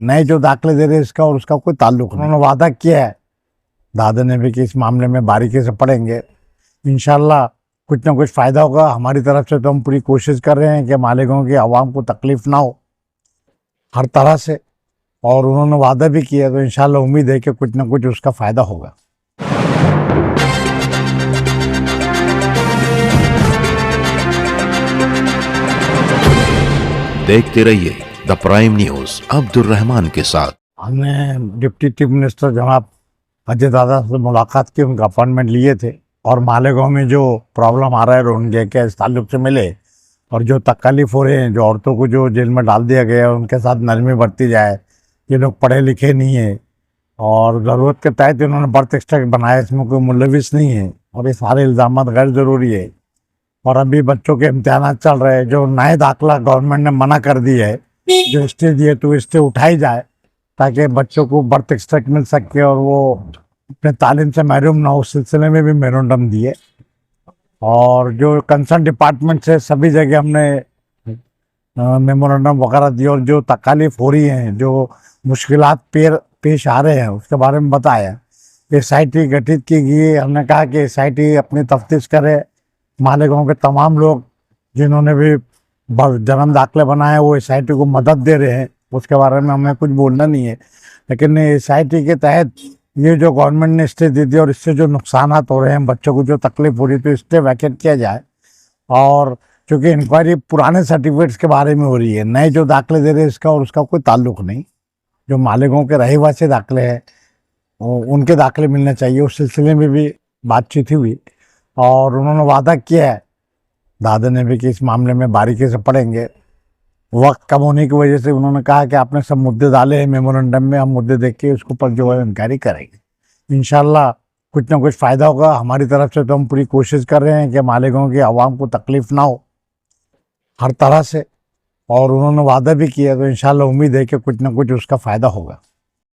नए जो दाखले दे रहे हैं इसका और उसका कोई ताल्लुक नहीं। उन्होंने वादा किया है दादा ने भी कि इस मामले में बारीकी से पढ़ेंगे, इंशाल्लाह कुछ ना कुछ फ़ायदा होगा। हमारी तरफ से तो हम पूरी कोशिश कर रहे हैं कि मालेगांव की आवाम को तकलीफ़ ना हो हर तरह से, और उन्होंने वादा भी किया, तो इंशाल्लाह उम्मीद है कि कुछ ना कुछ उसका फ़ायदा होगा। देखते रहिए the prime news Abdul Rahman के साथ। हमने डिप्टी चीफ मिनिस्टर जनाब अजय दादा से मुलाकात की, उनका अपॉइंटमेंट लिए थे, और मालेगांव में जो प्रॉब्लम आ रहा है रोहिंग्या के इस ताल्लुक से मिले, और जो तकलीफ हो रहे हैं, जो औरतों को जो जेल में डाल दिया गया है उनके साथ नरमी बरती जाए। ये लोग पढ़े लिखे नहीं है और ज़रूरत के तहत इन्होंने बर्थ एक्सट्रैक्ट बनाया, इसमें कोई मुलविस नहीं है, और ये सारे इल्ज़ाम गैर ज़रूरी है। और अभी बच्चों के इम्तहान चल रहे हैं, जो नए दाखिला गवर्नमेंट ने मना कर दी है, जो स्टे दिए तो स्टे उठाई जाए ताकि बच्चों को बर्थ एक्सट्रैक्ट मिल सके और वो अपने तालीम से महरूम ना हो। उस सिलसिले में भी मेमोरेंडम दिए, और जो कंसर्न डिपार्टमेंट से सभी जगह हमने मेमोरेंडम वगैरह दिए, और जो तकालीफ हो रही हैं, जो मुश्किलात पेश आ रहे हैं उसके बारे में बताया। SIT गठित की गई, हमने कहा कि SIT अपनी तफ्तीश करे, मालेगांव के तमाम लोग जिन्होंने भी जन्म दाखिले बनाए वो SIT को मदद दे रहे हैं, उसके बारे में हमें कुछ बोलना नहीं है, लेकिन SIT के तहत ये जो गवर्नमेंट ने स्टे दे दिया और इससे जो नुकसान हो रहे हैं, बच्चों को जो तकलीफ हो रही है, तो स्टे वैकेट किया जाए। और चूँकि इंक्वायरी पुराने सर्टिफिकेट्स के बारे में हो रही है, नए जो दाखिले दे रहे हैं इसका और उसका कोई ताल्लुक नहीं। जो मालेगांव के रहीवासी दाखिले हैं उनके दाखिले मिलने चाहिए, उस सिलसिले में भी बातचीत हुई, और उन्होंने वादा किया है दादा ने भी कि इस मामले में बारीकी से पढ़ेंगे। वक्त कम होने की वजह से उन्होंने कहा कि आपने सब मुद्दे डाले हैं मेमोरेंडम में, हम मुद्दे देख के उसके ऊपर जो है इंक्वायरी करेंगे। इंशाल्लाह कुछ ना कुछ फ़ायदा होगा। हमारी तरफ से तो हम पूरी कोशिश कर रहे हैं कि मालेगांव की आवाम को तकलीफ़ ना हो हर तरह से, और उन्होंने वादा भी किया, तो इंशाल्लाह उम्मीद है कि कुछ ना कुछ उसका फ़ायदा होगा।